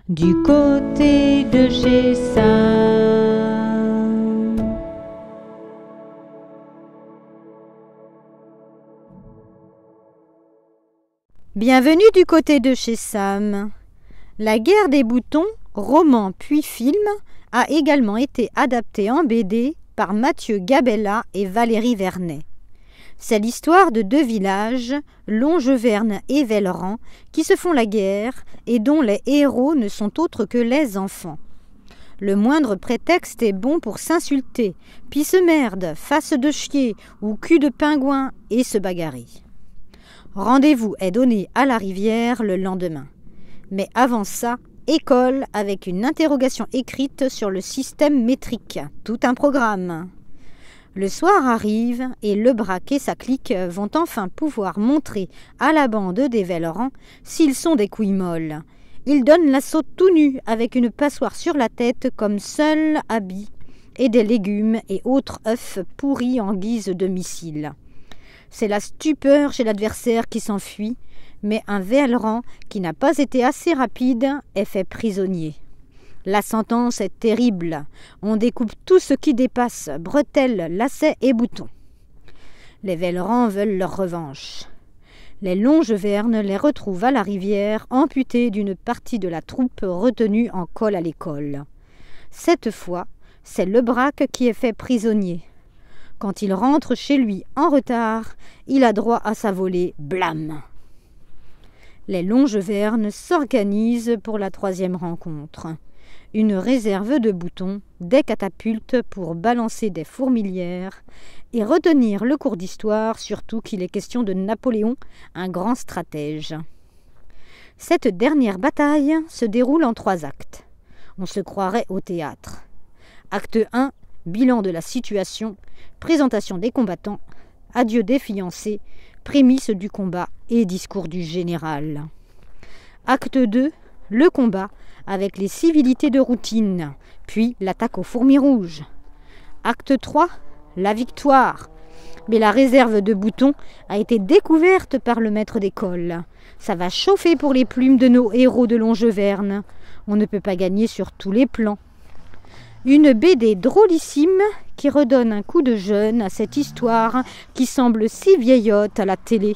du côté de chez Sam. Bienvenue du côté de chez Sam. La guerre des boutons, roman puis film, a également été adapté en BD par Mathieu Gabella et Valérie Vernet. C'est l'histoire de deux villages, Longevern et Velleran, qui se font la guerre et dont les héros ne sont autres que les enfants. Le moindre prétexte est bon pour s'insulter, pisse-merde, face de chier ou cul de pingouin et se bagarrer. Rendez-vous est donné à la rivière le lendemain. Mais avant ça, école avec une interrogation écrite sur le système métrique. Tout un programme. Le soir arrive et Lebrac et sa clique vont enfin pouvoir montrer à la bande des Velleran s'ils sont des couilles molles. Ils donnent l'assaut tout nu avec une passoire sur la tête comme seul habit et des légumes et autres œufs pourris en guise de missile. C'est la stupeur chez l'adversaire qui s'enfuit, mais un Velleran qui n'a pas été assez rapide est fait prisonnier. La sentence est terrible. On découpe tout ce qui dépasse, bretelles, lacets et boutons. Les Velleran veulent leur revanche. Les Longevernes les retrouvent à la rivière, amputés d'une partie de la troupe retenue en col à l'école. Cette fois, c'est Lebrac qui est fait prisonnier. Quand il rentre chez lui en retard, il a droit à sa volée blâme. Les Longevernes s'organisent pour la troisième rencontre. Une réserve de boutons, des catapultes pour balancer des fourmilières et retenir le cours d'histoire, surtout qu'il est question de Napoléon, un grand stratège. Cette dernière bataille se déroule en 3 actes. On se croirait au théâtre. Acte 1, bilan de la situation, présentation des combattants, adieu des fiancés, prémices du combat et discours du général. Acte 2, le combat avec les civilités de routine, puis l'attaque aux fourmis rouges. Acte 3, la victoire. Mais la réserve de boutons a été découverte par le maître d'école. Ça va chauffer pour les plumes de nos héros de Longevern. On ne peut pas gagner sur tous les plans. Une BD drôlissime qui redonne un coup de jeune à cette histoire qui semble si vieillotte à la télé.